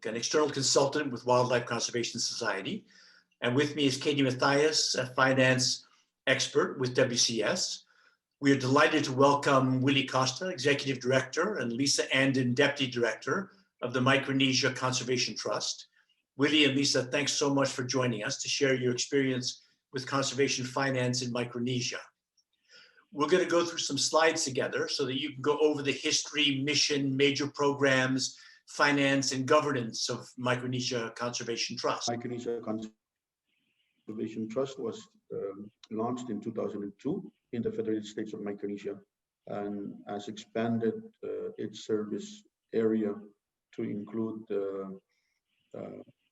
an external consultant with Wildlife Conservation Society. And with me is Katie Mathias, a finance expert with WCS. We are delighted to welcome Willy Kostka, Executive Director, and Lisa Andon, Deputy Director of the Micronesia Conservation Trust. Willy and Lisa, thanks so much for joining us to share your experience with conservation finance in Micronesia. We're going to go through some slides together so that you can go over the history, mission, major programs, finance, and governance of Micronesia Conservation Trust. Micronesia Conservation Trust was launched in 2002 in the Federated States of Micronesia and has expanded its service area to include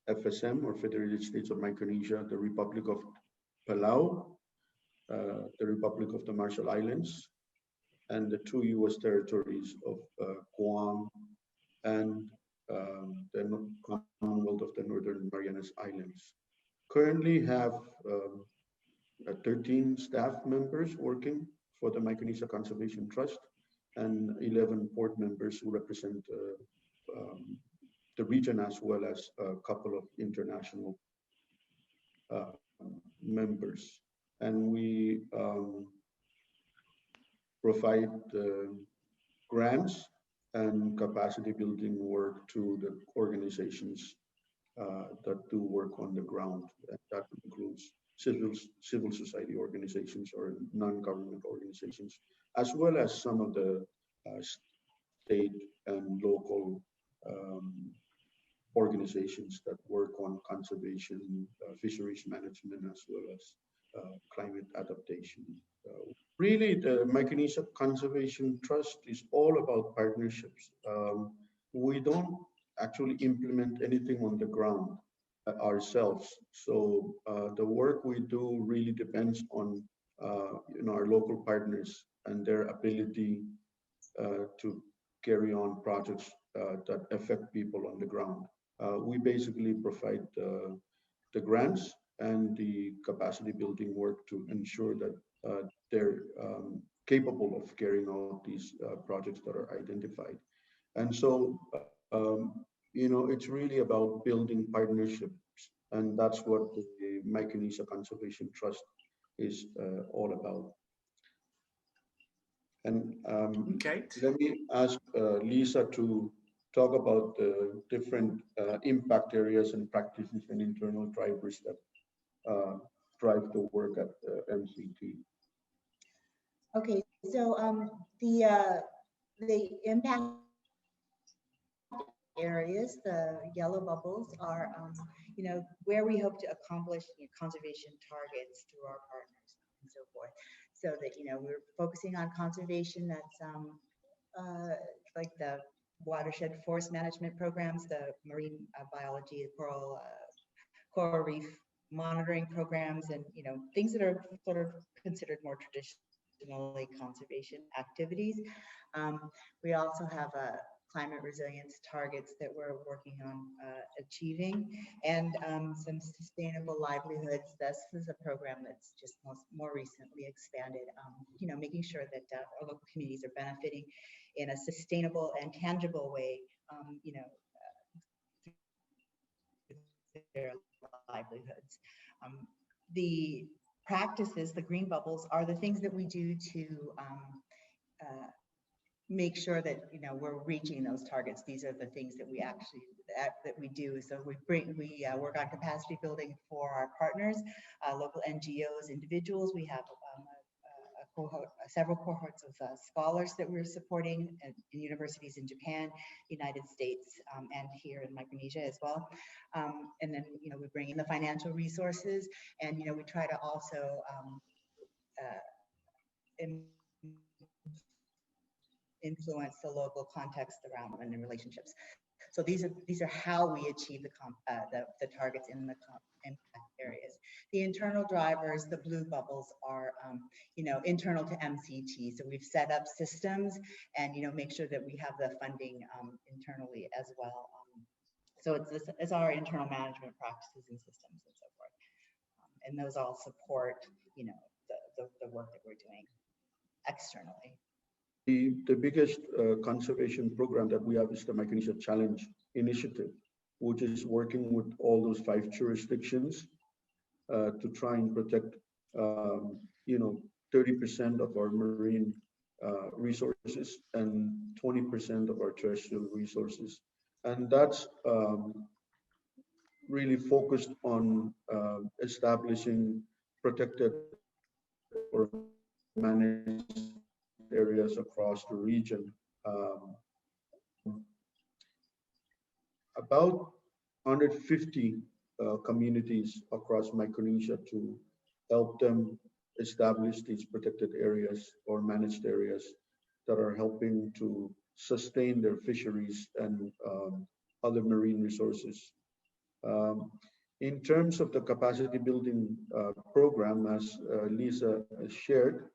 FSM, or Federated States of Micronesia, the Republic of Palau, the Republic of the Marshall Islands, and the two U.S. territories of Guam and the Commonwealth of the Northern Marianas Islands. Currently have 13 staff members working for the Micronesia Conservation Trust and 11 board members who represent the region, as well as a couple of international members. And we provide grants and capacity building work to the organizations that do work on the ground. And that includes civil society organizations or non-government organizations, as well as some of the state and local organizations that work on conservation, fisheries management, as well as climate adaptation. Really, the Micronesia Conservation Trust is all about partnerships. We don't actually implement anything on the ground ourselves. So the work we do really depends on our local partners and their ability to carry on projects that affect people on the ground. We basically provide the grants and the capacity building work to ensure that they're capable of carrying out these projects that are identified. And so, it's really about building partnerships, and that's what the Micronesia Conservation Trust is all about. And let me ask Lisa to talk about the different impact areas and practices and internal drivers that drive the work at MCT. Okay, so the impact areas, the yellow bubbles, are where we hope to accomplish conservation targets through our partners and so forth. So that we're focusing on conservation that's like the watershed forest management programs, the marine biology, coral reef monitoring programs, and things that are sort of considered more traditionally conservation activities. We also have climate resilience targets that we're working on achieving, and some sustainable livelihoods. This is a program that's just more recently expanded, making sure that our local communities are benefiting in a sustainable and tangible way, their livelihoods. The practices, the green bubbles, are the things that we do to make sure that we're reaching those targets. These are the things that we actually that we do. So we work on capacity building for our partners, local NGOs, individuals. We have several cohorts of scholars that we're supporting in universities in Japan, United States, and here in Micronesia as well. And then we bring in the financial resources, and we try to also influence the local context around and the relationships. So these are how we achieve the targets in the impact areas. The internal drivers, the blue bubbles, are internal to MCT. So we've set up systems and make sure that we have the funding internally as well. So it's our internal management practices and systems and so forth, and those all support the work that we're doing externally. The biggest conservation program that we have is the Micronesia Challenge Initiative, which is working with all those 5 jurisdictions to try and protect, 30% of our marine resources and 20% of our terrestrial resources. And that's really focused on establishing protected or managed areas across the region. About 150 communities across Micronesia to help them establish these protected areas or managed areas that are helping to sustain their fisheries and other marine resources. In terms of the capacity building program, as Lisa shared,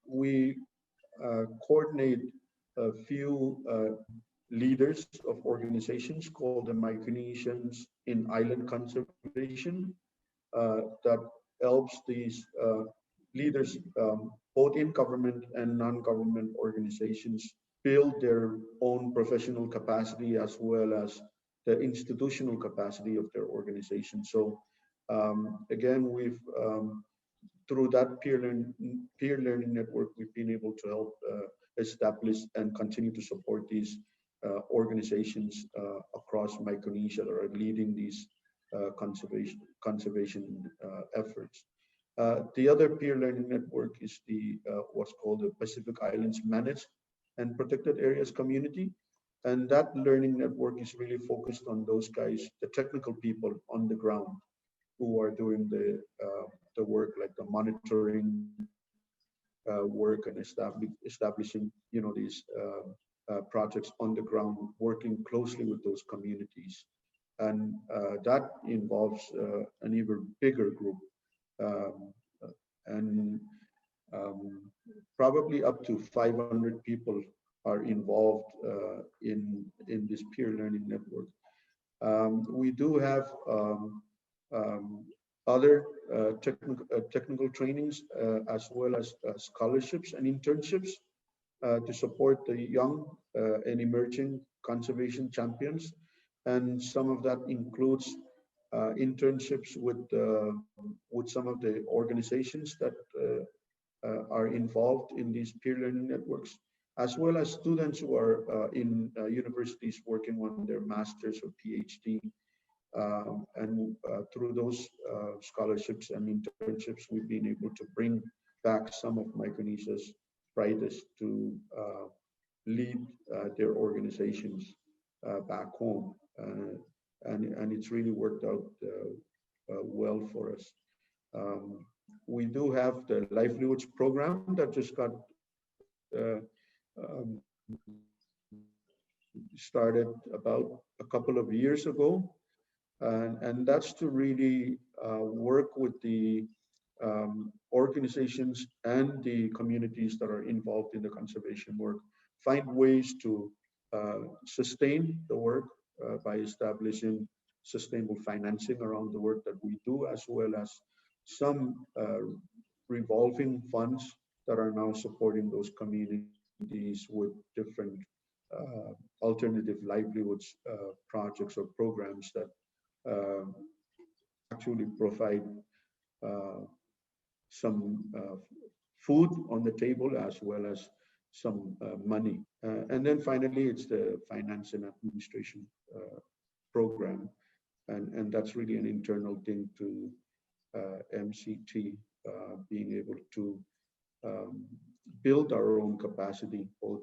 we coordinate a few leaders of organizations called the Micronesians in Island Conservation that helps these leaders, both in government and non-government organizations, build their own professional capacity as well as the institutional capacity of their organization. So again, we've through that peer learning network, we've been able to help establish and continue to support these organizations across Micronesia that are leading these conservation efforts. The other peer learning network is the what's called the Pacific Islands Managed and Protected Areas Community. And that learning network is really focused on those guys, the technical people on the ground who are doing the work, like the monitoring work and establishing, these projects on the ground, working closely with those communities. And that involves an even bigger group. Probably up to 500 people are involved in this peer learning network. We do have other technical trainings as well as scholarships and internships to support the young and emerging conservation champions. And some of that includes internships with some of the organizations that are involved in these peer learning networks, as well as students who are in universities working on their master's or PhD. And through those scholarships and internships, we've been able to bring back some of Micronesia's brightest to lead their organizations back home. And it's really worked out well for us. We do have the livelihoods program that just got started about a couple of years ago. And that's to really work with the organizations and the communities that are involved in the conservation work, find ways to sustain the work by establishing sustainable financing around the work that we do, as well as some revolving funds that are now supporting those communities with different alternative livelihoods projects or programs that actually provide some food on the table as well as some money. And then finally, it's the finance and administration program. And that's really an internal thing to MCT, being able to build our own capacity, both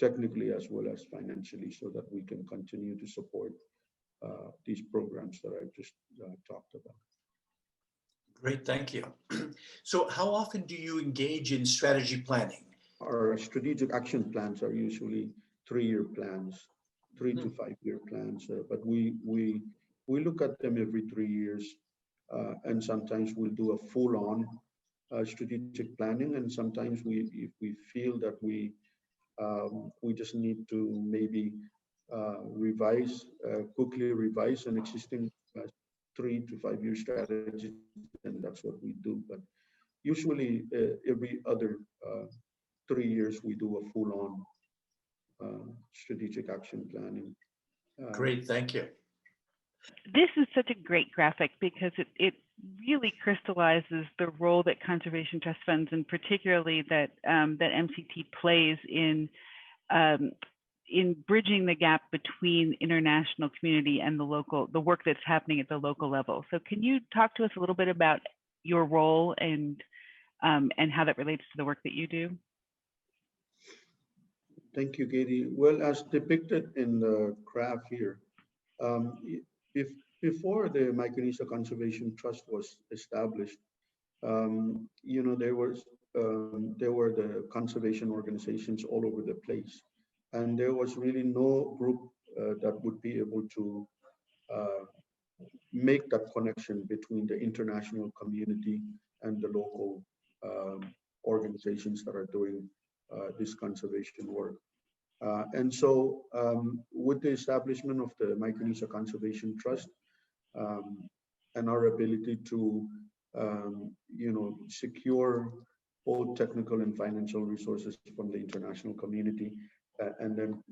technically as well as financially, so that we can continue to support these programs that I've just talked about. Great, thank you. So how often do you engage in strategy planning? Our strategic action plans are usually 3-year plans, 3 to 5-year plans, but we look at them every 3 years, and sometimes we'll do a full-on strategic planning, and sometimes if we feel that we just need to maybe quickly revise an existing 3 to 5 year strategy, and that's what we do. But usually every other 3 years we do a full-on strategic action planning. Great, thank you. This is such a great graphic because it really crystallizes the role that conservation trust funds, and particularly that MCT plays in bridging the gap between international community and the work that's happening at the local level. So can you talk to us a little bit about your role and how that relates to the work that you do? Thank you, Katie. Well, as depicted in the graph here, if before the Micronesia Conservation Trust was established, you know, there were the conservation organizations all over the place, and there was really no group that would be able to make that connection between the international community and the local organizations that are doing this conservation work. And so with the establishment of the Micronesia Conservation Trust and our ability to, you know, secure both technical and financial resources from the international community and then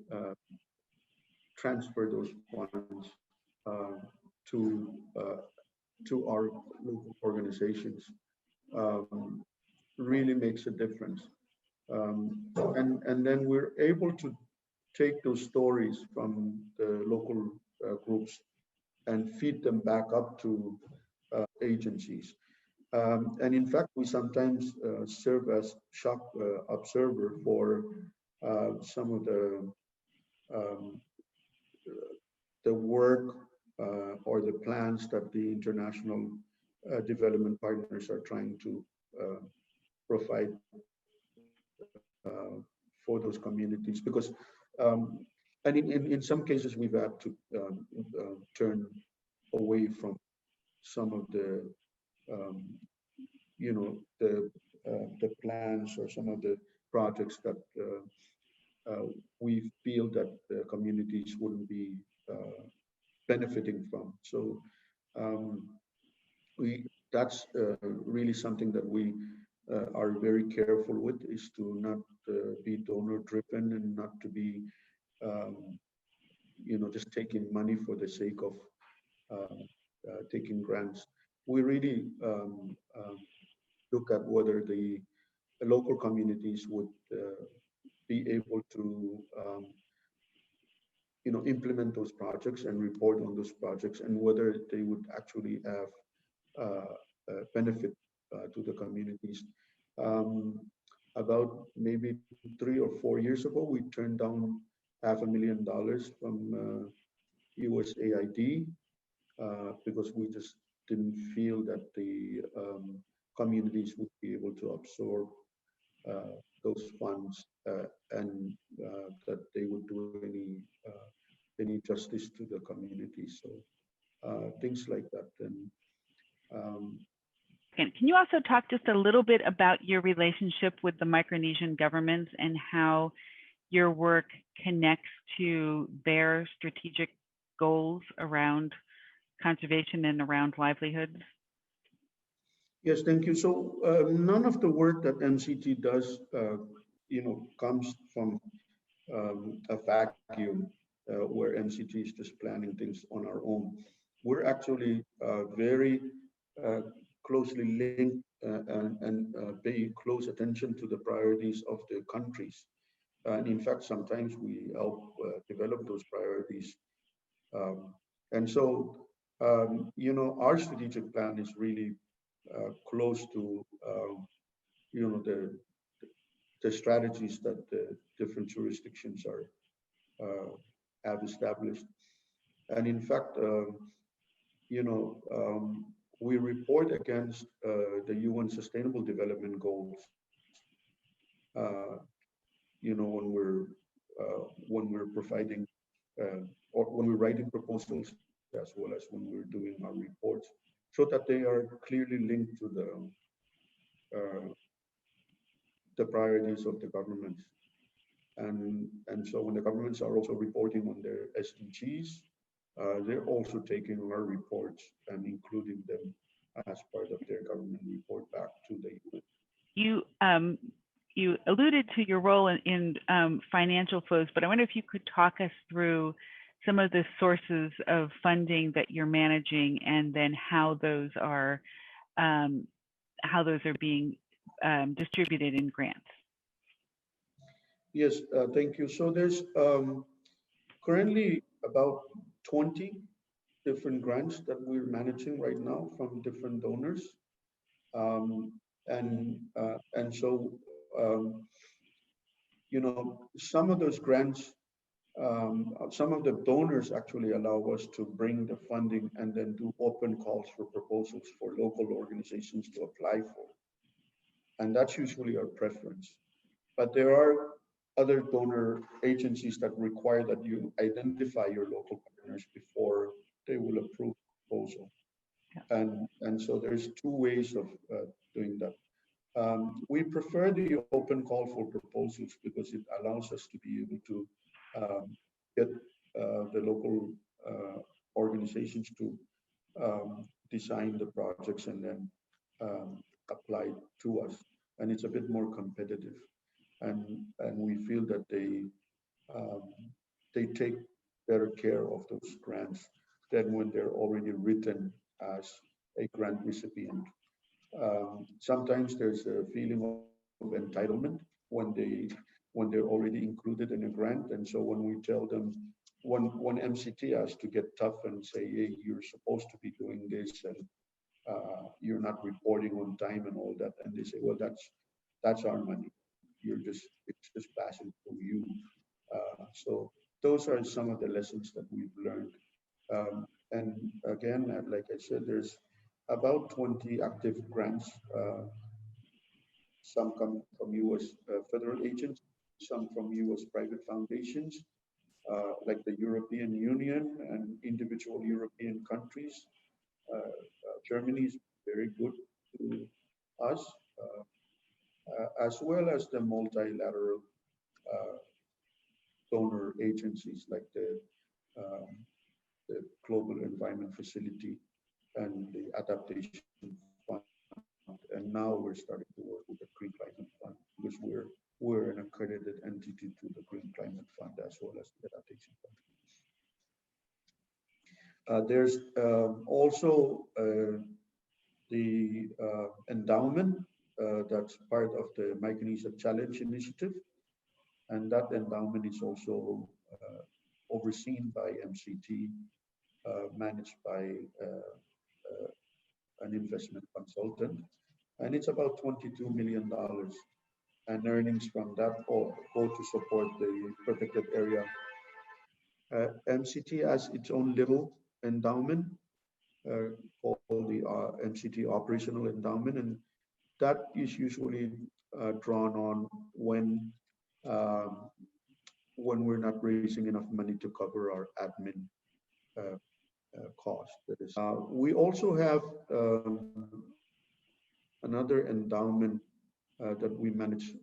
transfer those funds to our local organizations really makes a difference. And then we're able to take those stories from the local groups and feed them back up to agencies. And in fact, we sometimes serve as shock observer for some of the work or the plans that the international development partners are trying to provide for those communities, because and in some cases we've had to turn away from some of the you know, the plans or some of the projects that we feel that the communities wouldn't be benefiting from. So that's really something that we are very careful with, is to not be donor driven and not to be you know, just taking money for the sake of taking grants. We really look at whether the local communities would be able to you know, implement those projects and report on those projects, and whether they would actually have benefit to the communities. About maybe 3 or 4 years ago, we turned down $500,000 from USAID because we just didn't feel that the communities would be able to absorb those funds and that they would do any justice to the community. So things like that. And can you also talk just a little bit about your relationship with the Micronesian governments and how your work connects to their strategic goals around conservation and around livelihoods? Yes, thank you. So none of the work that MCT does, you know, comes from a vacuum where MCT is just planning things on our own. We're actually very closely linked and pay close attention to the priorities of the countries. And in fact, sometimes we help develop those priorities. And so, you know, our strategic plan is really close to, you know, the strategies that the different jurisdictions have established. And in fact, you know, we report against the UN Sustainable Development Goals. You know, when we're providing or when we're writing proposals, as well as when we're doing our reports, so that they are clearly linked to the priorities of the governments. And so when the governments are also reporting on their SDGs, they're also taking our reports and including them as part of their government report back to the UN. you alluded to your role in financial flows, but I wonder if you could talk us through some of the sources of funding that you're managing, and then how those are being distributed in grants. Yes, thank you. So there's currently about 20 different grants that we're managing right now from different donors. And so, you know, some of those grants, some of the donors actually allow us to bring the funding and then do open calls for proposals for local organizations to apply for. And that's usually our preference. But there are other donor agencies that require that you identify your local partners before they will approve the proposal. And so there's two ways of doing that. We prefer the open call for proposals because it allows us to be able to get the local organizations to design the projects and then apply to us. And it's a bit more competitive. And we feel that they take better care of those grants than when they're already written as a grant recipient. Sometimes there's a feeling of entitlement when they're already included in a grant, and so when we tell them, when MCT has to get tough and say, hey, you're supposed to be doing this, and you're not reporting on time and all that, and they say, well, that's our money. It's just passing through you. So those are some of the lessons that we've learned. And again, like I said, there's about 20 active grants. Some come from U.S. Federal agents, some from U.S. private foundations, like the European Union and individual European countries. Germany is very good to us, as well as the multilateral donor agencies like the Global Environment Facility and the Adaptation Fund. And now we're starting to work with the Green Climate Fund because we're an accredited entity to the Green Climate Fund as well as the Adaptation Fund. There's also the endowment that's part of the Micronesia Challenge Initiative. And that endowment is also overseen by MCT, managed by an investment consultant. And it's about $22 million. And earnings from that go to support the protected area. MCT has its own little endowment called the MCT Operational Endowment. And that is usually drawn on when we're not raising enough money to cover our admin cost. We also have another endowment that we manage.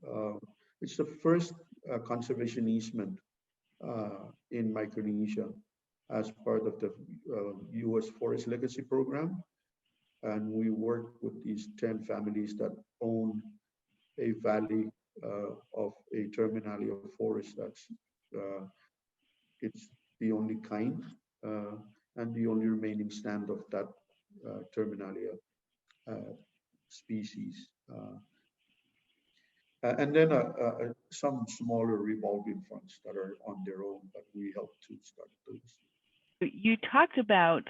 It's the first conservation easement in Micronesia as part of the U.S. Forest Legacy Program. And we work with these 10 families that own a valley of a terminalia of forest that's it's the only kind and the only remaining stand of that terminalia species. And then some smaller revolving funds that are on their own, but we help to start those. You talked about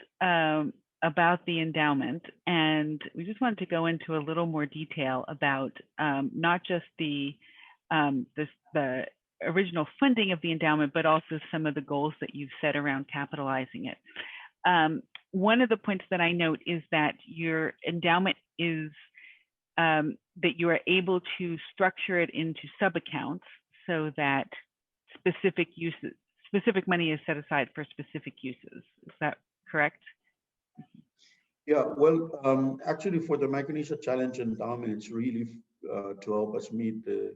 the endowment, and we just wanted to go into a little more detail about not just the original funding of the endowment, but also some of the goals that you've set around capitalizing it. One of the points that I note is that your endowment is that you are able to structure it into sub-accounts so that specific money is set aside for specific uses. Is that correct? Yeah, well, actually for the Micronesia Challenge Endowment, it's really to help us meet the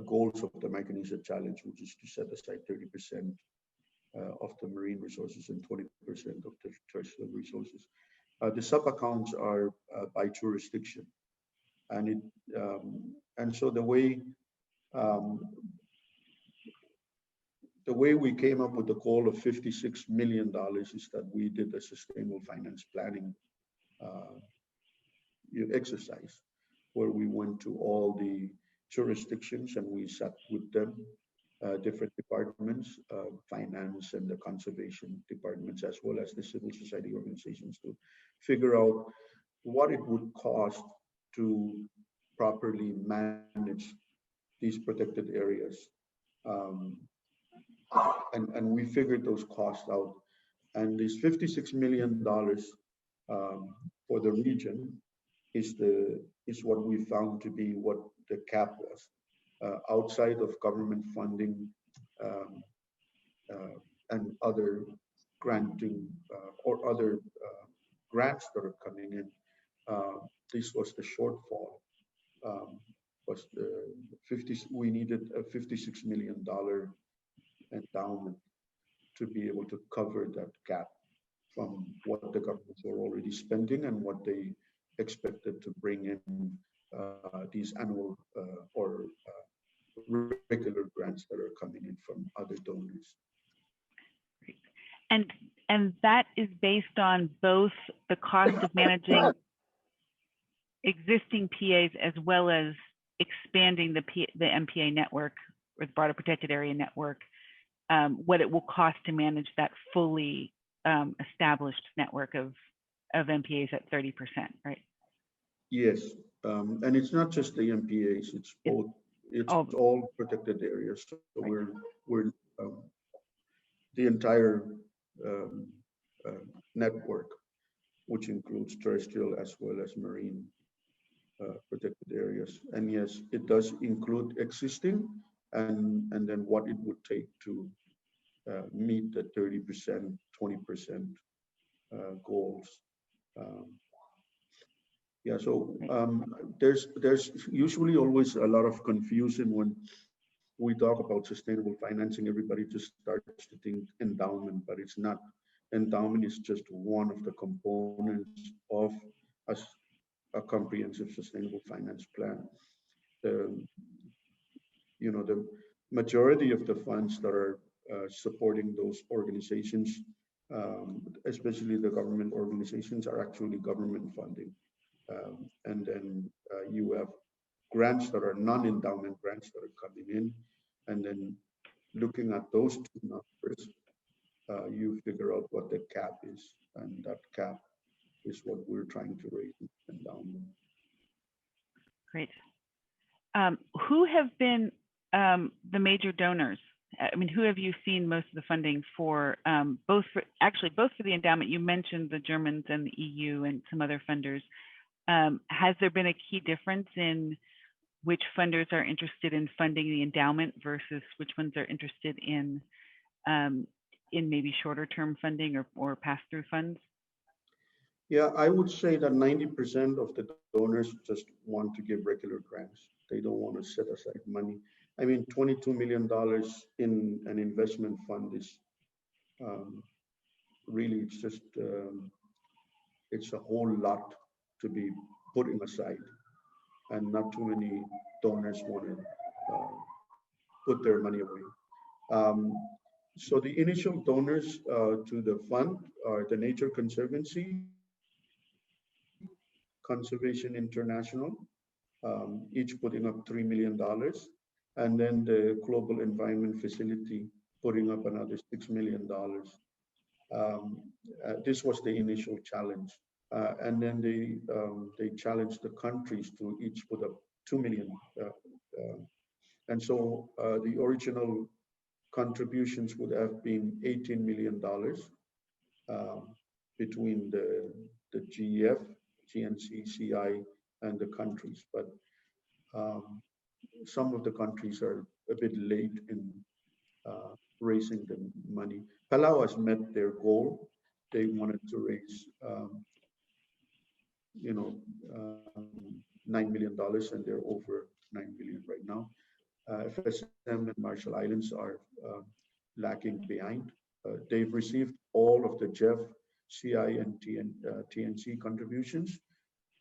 goals of the Micronesia Challenge, which is to set aside 30% of the marine resources and 20% of the terrestrial resources. The sub-accounts are by jurisdiction. And so the way Um, the way we came up with the goal of $56 million is that we did a sustainable finance planning exercise where we went to all the jurisdictions and we sat with them, different departments, finance and the conservation departments, as well as the civil society organizations, to figure out what it would cost to properly manage these protected areas. And we figured those costs out. And this $56 million for the region is what we found to be what the cap was. Outside of government funding and other granting or other grants that are coming in, this was the shortfall. Was the 50? We needed a $56 million endowment to be able to cover that gap from what the governments were already spending and what they expected to bring in these annual or regular grants that are coming in from other donors. And that is based on both the cost of managing existing PAs as well as expanding the MPA network or the broader protected area network, what it will cost to manage that fully established network of MPAs at 30%, right? Yes, and it's not just the MPAs; it's both. It's all protected areas. So right. we're the entire network, which includes terrestrial as well as marine protected areas. And yes, it does include existing and then what it would take to meet the 30%, 20% goals. Yeah, so there's usually always a lot of confusion when we talk about sustainable financing. Everybody just starts to think endowment, but it's not. Endowment is just one of the components of a comprehensive sustainable finance plan. The majority of the funds that are supporting those organizations, especially the government organizations, are actually government funding. And then you have grants that are non-endowment grants that are coming in, and then looking at those two numbers, you figure out what the cap is, and that cap is what we're trying to raise endowment. Great. Who have been the major donors? I mean, who have you seen most of the funding for? Both for the endowment. You mentioned the Germans and the EU and some other funders. Has there been a key difference in which funders are interested in funding the endowment versus which ones are interested in maybe shorter term funding or pass-through funds? Yeah, I would say that 90% of the donors just want to give regular grants. They don't want to set aside money. I mean, $22 million in an investment fund is really, it's just, it's a whole lot to be putting aside. And not too many donors want to put their money away. So the initial donors to the fund are the Nature Conservancy, Conservation International, each putting up $3 million. And then the Global Environment Facility putting up another $6 million. This was the initial challenge. And then they challenged the countries to each put up $2 million. And so the original contributions would have been $18 million between the GEF, GNC, CI, and the countries. But some of the countries are a bit late in raising the money. Palau has met their goal. They wanted to raise, $9 million, and they're over $9 million right now. FSM and Marshall Islands are lagging behind. They've received all of the GEF, CI, and TNC contributions,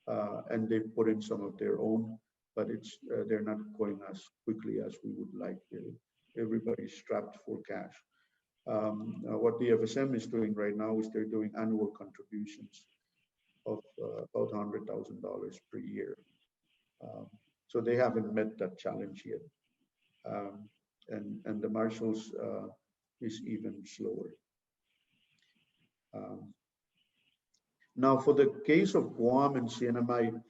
and they've put in some of their own. but it's they're not going as quickly as we would like. Everybody's strapped for cash. What the FSM is doing right now is they're doing annual contributions of about $100,000 per year. So they haven't met that challenge yet. And the marshals is even slower. Now, for the case of Guam and CNMI,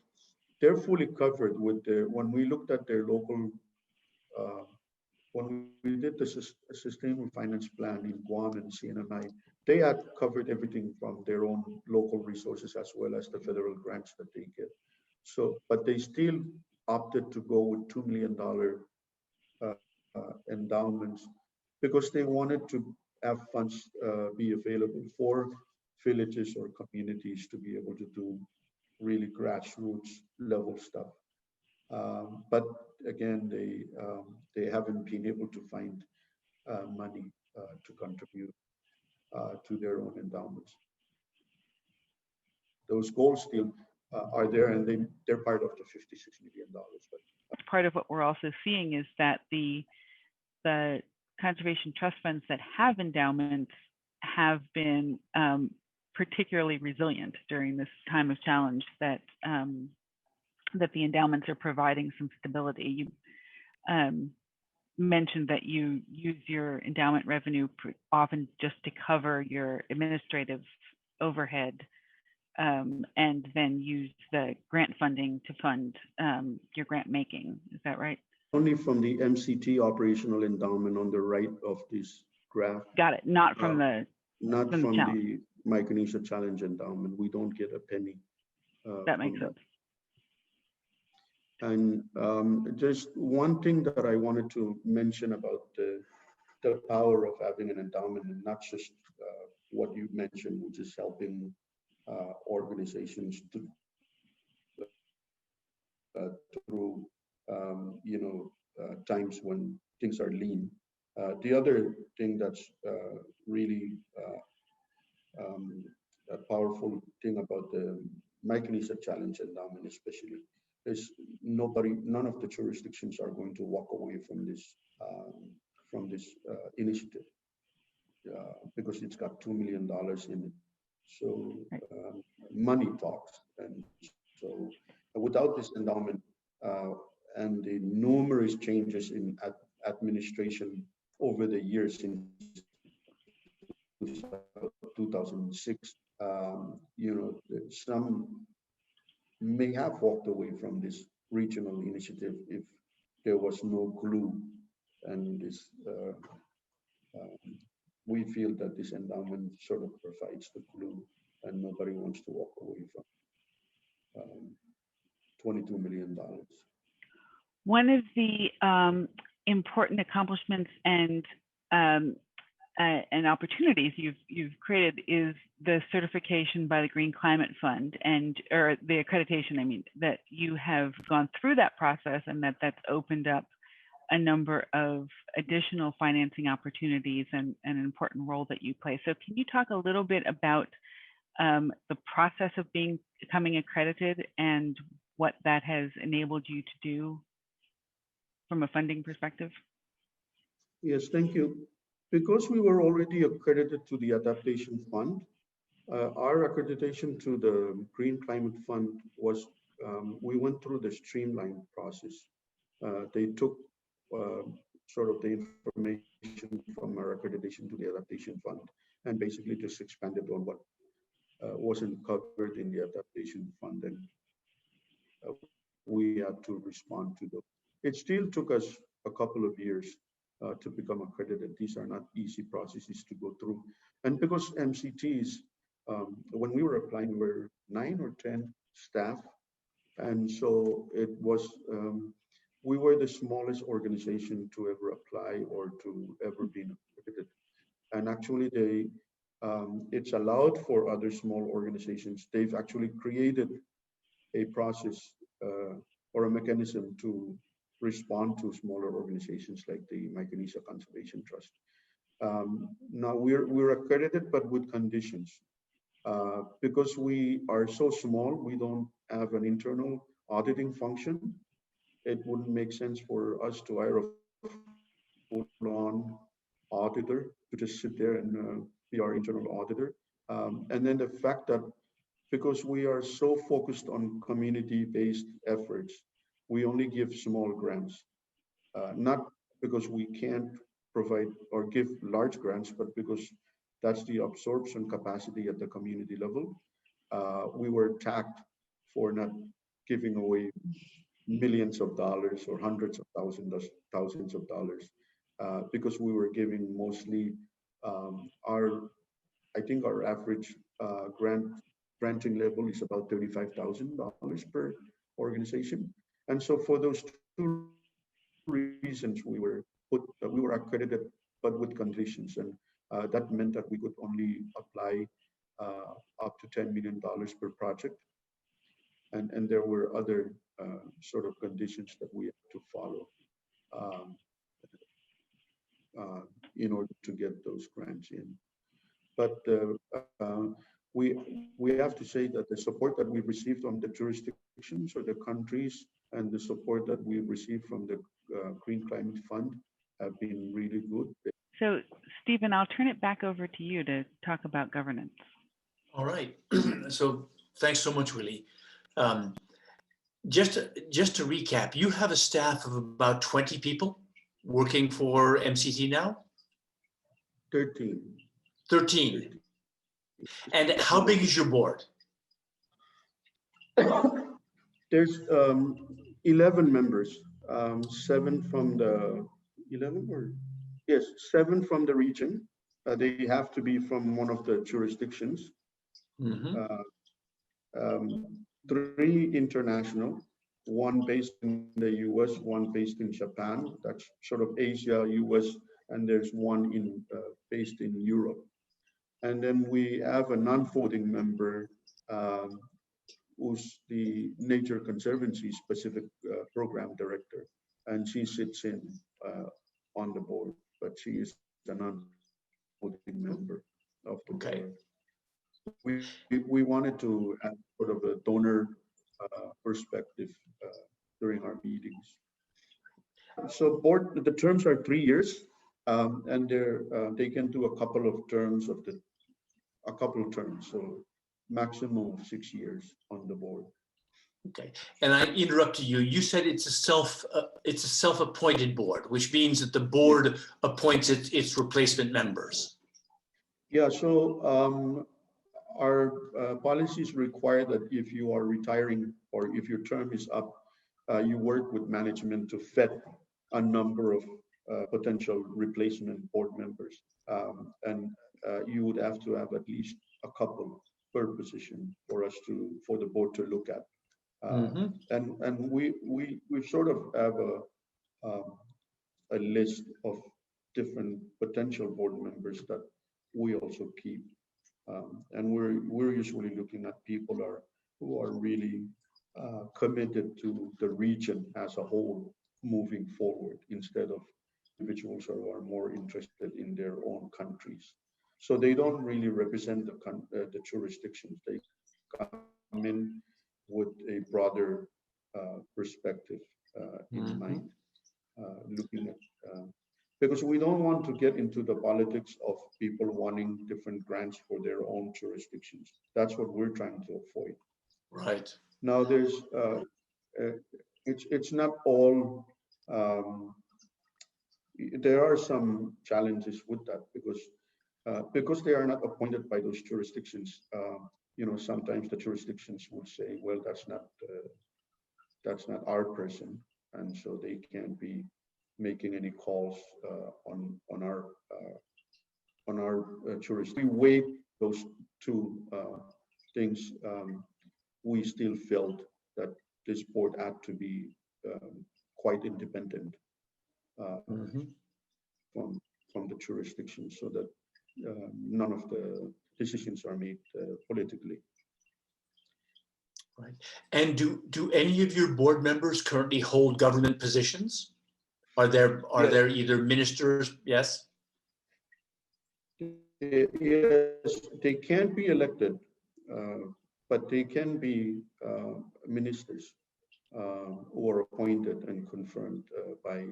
they're fully covered with when we looked at their local, when we did the sustainable finance plan in Guam and CNMI, they had covered everything from their own local resources as well as the federal grants that they get. So, but they still opted to go with $2 million endowments because they wanted to have funds be available for villages or communities to be able to do really grassroots level stuff. But again, they haven't been able to find money to contribute to their own endowments. Those goals still are there, and they're part of the $56 million. But part of what we're also seeing is that the conservation trust funds that have endowments have been particularly resilient during this time of challenge, that that the endowments are providing some stability. You mentioned that you use your endowment revenue often just to cover your administrative overhead, and then use the grant funding to fund your grant making. Is that right? Only from the MCT operational endowment on the right of this graph. Got it. Not from not from the Micronesia Challenge endowment. We don't get a penny. That makes sense. And just one thing that I wanted to mention about the power of having an endowment, and not just what you mentioned, which is helping organizations to through times when things are lean. The other thing that's really a powerful thing about the Micronesia Challenge endowment especially is none of the jurisdictions are going to walk away from this initiative because it's got $2 million in it. So money talks, and so without this endowment and the numerous changes in administration over the years since 2006, some may have walked away from this regional initiative if there was no glue, and this we feel that this endowment sort of provides the glue, and nobody wants to walk away from $22 million. One of the important accomplishments and opportunities you've created is the certification by the Green Climate Fund, or the accreditation. I mean, that you have gone through that process, and that's opened up a number of additional financing opportunities and an important role that you play. So can you talk a little bit about the process of becoming accredited and what that has enabled you to do from a funding perspective? Yes, thank you. Because we were already accredited to the Adaptation Fund, our accreditation to the Green Climate Fund was, we went through the streamlined process. They took sort of the information from our accreditation to the Adaptation Fund and basically just expanded on what wasn't covered in the Adaptation Fund, and we had to respond to those. It still took us a couple of years to become accredited. These are not easy processes to go through. And because MCTs, when we were applying, we were 9 or 10 staff. And so it was, we were the smallest organization to ever apply or to ever be accredited. And actually it's allowed for other small organizations. They've actually created a process or a mechanism to respond to smaller organizations like the Micronesia Conservation Trust. Now we're accredited, but with conditions. Because we are so small, we don't have an internal auditing function. it wouldn't make sense for us to hire a full-on auditor to just sit there and be our internal auditor. And then the fact that because we are so focused on community-based efforts, we only give small grants, not because we can't provide or give large grants, but because that's the absorption capacity at the community level. We were attacked for not giving away millions of dollars or hundreds of thousands of dollars because we were giving mostly I think our average granting level is about $35,000 per organization. And so for those two reasons, we were accredited, but with conditions. And that meant that we could only apply up to $10 million per project. And there were other sort of conditions that we had to follow in order to get those grants in. But we have to say that the support that we've received from the jurisdictions or the countries and the support that we've received from the Green Climate Fund have been really good. So, Stephen, I'll turn it back over to you to talk about governance. All right. So thanks so much, Willy. Just to recap, you have a staff of about 20 people working for MCT now? 13. 13. And how big is your board? There's 11 members, 7 from the 7 from the region. They have to be from one of the jurisdictions. Mm-hmm. 3 international, 1 based in the US, 1 based in Japan. That's sort of Asia, US, and there's 1 based in Europe. And then we have a non-voting member who's the Nature Conservancy Specific Program Director, and she sits in on the board, but she is a non-voting member of the board. We wanted to have sort of a donor perspective during our meetings. So board, the terms are 3 years, and they can do a couple of terms, so maximum of 6 years on the board. Okay, and I interrupted you. You said it's a self-appointed board, which means that the board appoints its replacement members. Yeah. So our policies require that if you are retiring or if your term is up, you work with management to vet a number of potential replacement board members, and you would have to have at least a couple per position for the board to look at. And we sort of have a list of different potential board members that we also keep, and we're usually looking at people who are really committed to the region as a whole moving forward, instead of individuals who are more interested in their own countries. So they don't really represent the jurisdictions. They come in with a broader perspective in mind, looking at, because we don't want to get into the politics of people wanting different grants for their own jurisdictions. That's what we're trying to avoid. Right. Now there's, it's not all, there are some challenges with that because they are not appointed by those jurisdictions. You know, sometimes the jurisdictions would say, well, that's not our person, and so they can't be making any calls on our jurisdiction. We weighed those two things. We still felt that this board had to be quite independent from the jurisdiction, so that none of the decisions are made politically. Right. And do any of your board members currently hold government positions? Are there either ministers? Yes. Yes, they can't be elected, but they can be ministers. or appointed and confirmed by.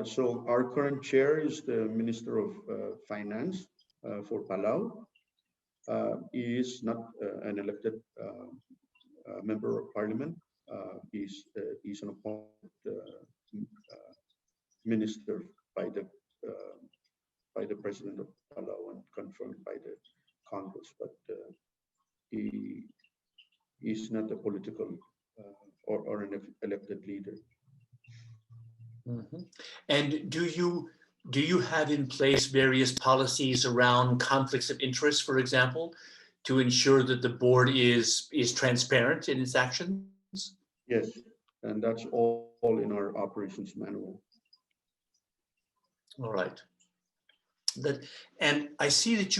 So our current chair is the Minister of Finance for Palau. He is not an elected member of parliament. He's an appointed minister by the president of Palau and confirmed by the Congress, but he is not a political or an elected leader. Mhm. And do you have in place various policies around conflicts of interest, for example, to ensure that the board is transparent in its actions? Yes, and that's all in our operations manual. All right. And I see that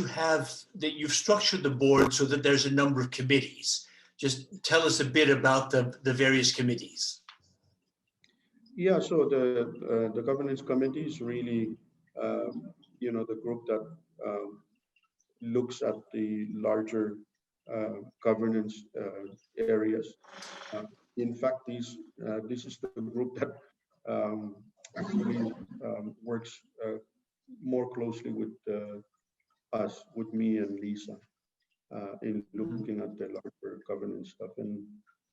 you've structured the board so that there's a number of committees. Just tell us a bit about the various committees. Yeah, so the governance committee is really, the group that looks at the larger governance areas. In fact, this is the group that actually works more closely with us, with me and Lisa, in looking at the larger governance stuff. And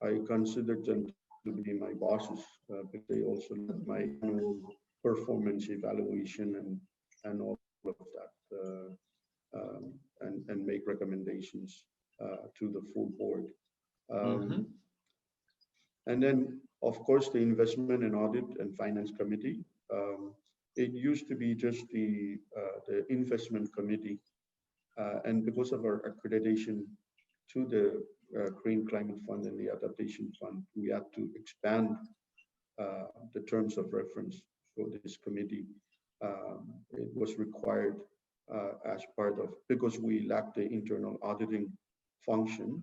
I consider them to be my bosses, but they also let my annual performance evaluation and all of that, and make recommendations to the full board. And then, of course, the investment and audit and finance committee. It used to be just the investment committee, and because of our accreditation to the Green Climate Fund and the Adaptation Fund, we had to expand the terms of reference for this committee. It was required as part of, because we lacked the internal auditing function,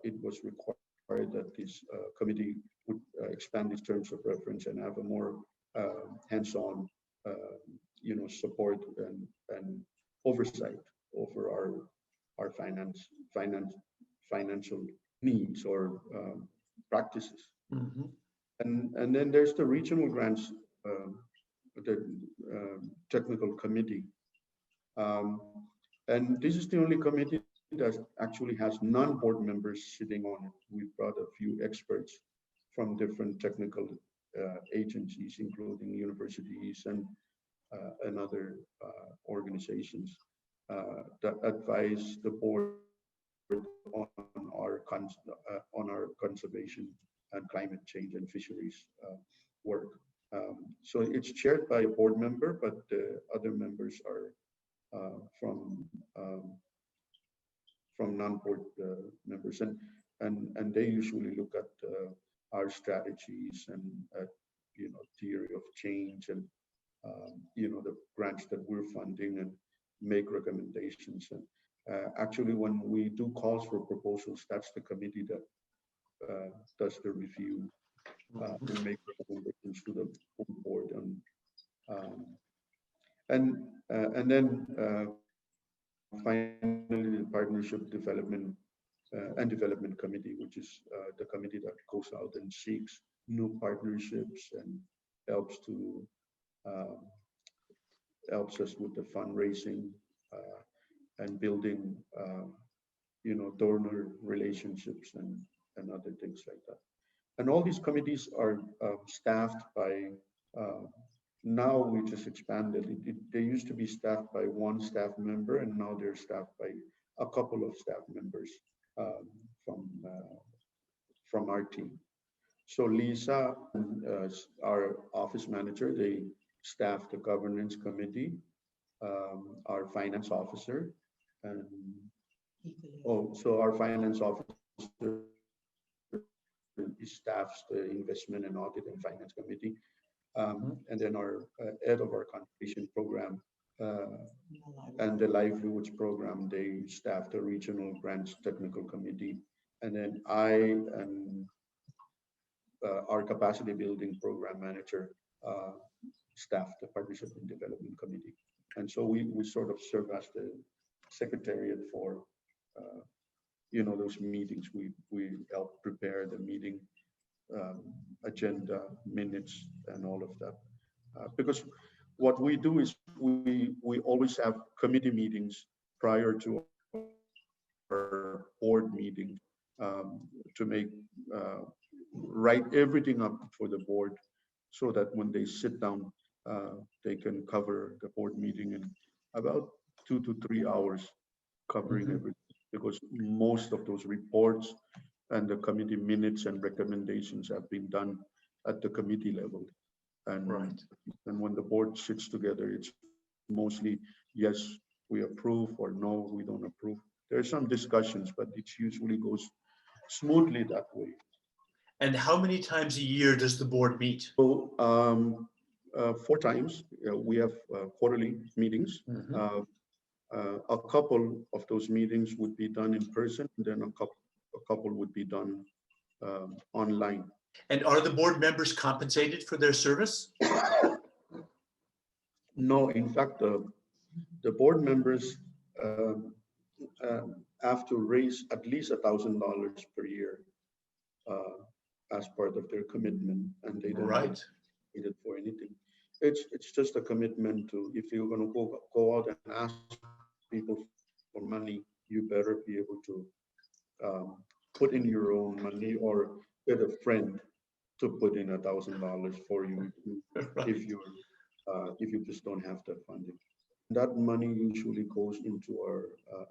it was required that this committee would expand its terms of reference and have a more hands-on, support and oversight over our financial needs or practices. And then there's the regional grants, the technical committee. And this is the only committee that actually has non-board members sitting on it. We've brought a few experts from different technical agencies, including universities and other organizations that advise the board on our conservation and climate change and fisheries work. So it's chaired by a board member, but the other members are from non-board members, and they usually look at our strategies and theory of change and the grants that we're funding and make recommendations. And actually, when we do calls for proposals, that's the committee that does the review and make recommendations to the full board. And then finally, the Partnership Development and Development Committee, which is the committee that goes out and seeks new partnerships and helps us with the fundraising and building, donor relationships and other things like that. And all these committees are staffed by. Now we just expanded. They used to be staffed by one staff member, and now they're staffed by a couple of staff members from our team. So Lisa, our office manager, they staff the governance committee, our finance officer, and so our finance officer staffs the investment and audit and finance committee. And then our head of our conservation program and the livelihoods program, they staff the regional grants technical committee. And then I and our capacity building program manager staff the partnership and development committee. And so we sort of serve as the secretariat for those meetings. We help prepare the meeting agenda, minutes, and all of that. Because what we do is we always have committee meetings prior to our board meeting to make write everything up for the board so that when they sit down, they can cover the board meeting in about 2 to 3 hours, covering everything, because most of those reports and the committee minutes and recommendations have been done at the committee level. And, Right. and when the board sits together, it's mostly, yes, we approve, or no, we don't approve. There are some discussions, but it usually goes smoothly that way. And how many times a year does the board meet? So 4 times we have quarterly meetings. A couple of those meetings would be done in person, and then a couple would be done online. And are the board members compensated for their service? No, in fact, the board members have to raise at least $1,000 per year as part of their commitment, and they don't Right. need it for anything. It's just a commitment to, if you're going to go out and ask people for money, you better be able to put in your own money, or get a friend to put in $1,000 for you Right. if you just don't have that funding. That money usually goes into our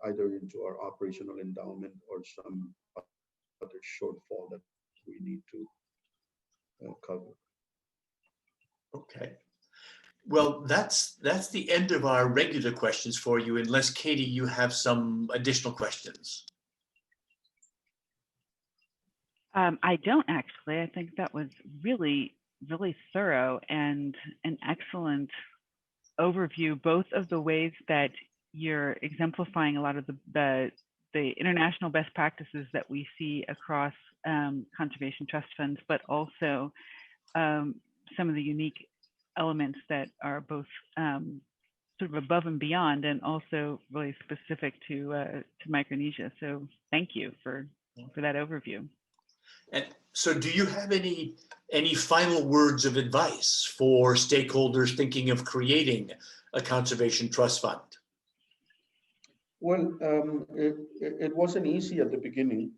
either into our operational endowment or some other shortfall that we need to cover. Okay. Well, that's the end of our regular questions for you, unless Katie, you have some additional questions. I don't actually. I think that was really, really thorough and an excellent overview, both of the ways that you're exemplifying a lot of the international best practices that we see across conservation trust funds, but also some of the unique elements that are both sort of above and beyond, and also really specific to Micronesia. So thank you for that overview. And so do you have any final words of advice for stakeholders thinking of creating a conservation trust fund? Well, it wasn't easy at the beginning.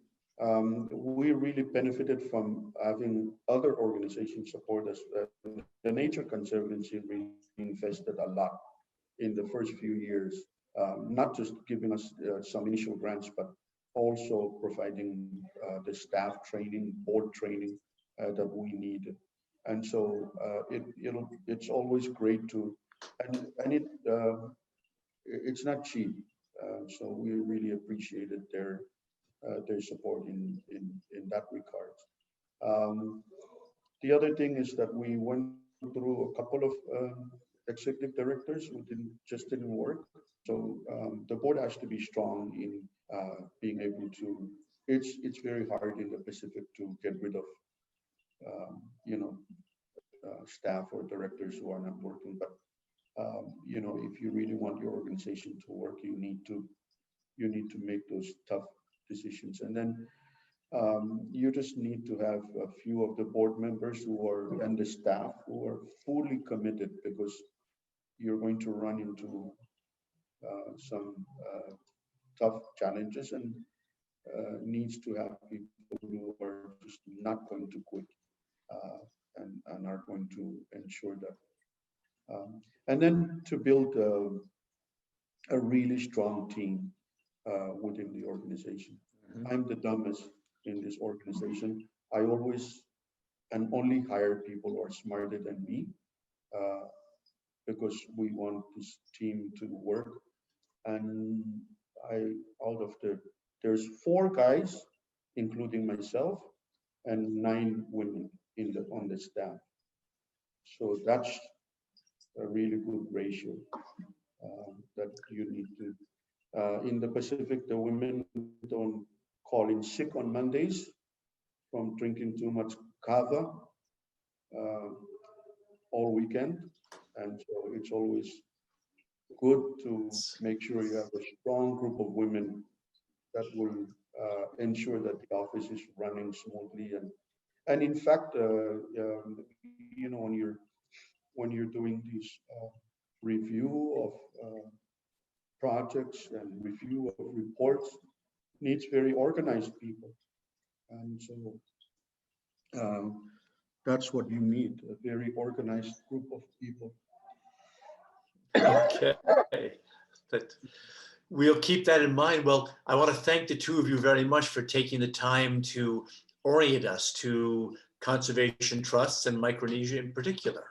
We really benefited from having other organizations support us. The Nature Conservancy really invested a lot in the first few years, not just giving us some initial grants, but also providing the staff training, board training that we needed. And so it's always great to, and it's not cheap. So we really appreciated their support in that regard. The other thing is that we went through a couple of executive directors who didn't work. So the board has to be strong in being able to. It's very hard in the Pacific to get rid of staff or directors who are not working. But if you really want your organization to work, you need to make those tough decisions. And then you just need to have a few of the board members and the staff who are fully committed, because you're going to run into some tough challenges, and needs to have people who are just not going to quit and are going to ensure that. And then to build a really strong team within the organization. I'm the dumbest in this organization. I always and only hire people who are smarter than me, because we want this team to work. And there's 4 guys, including myself, and 9 women on the staff. So that's a really good ratio that you need to. In the Pacific, the women don't call in sick on Mondays from drinking too much kava all weekend. And so it's always good to make sure you have a strong group of women that will ensure that the office is running smoothly. And in fact, you know, when you're doing this review of projects and review of reports, needs very organized people. And so that's what you need, a very organized group of people. Okay. That, we'll keep that in mind. Well, I want to thank the two of you very much for taking the time to orient us to conservation trusts and Micronesia in particular.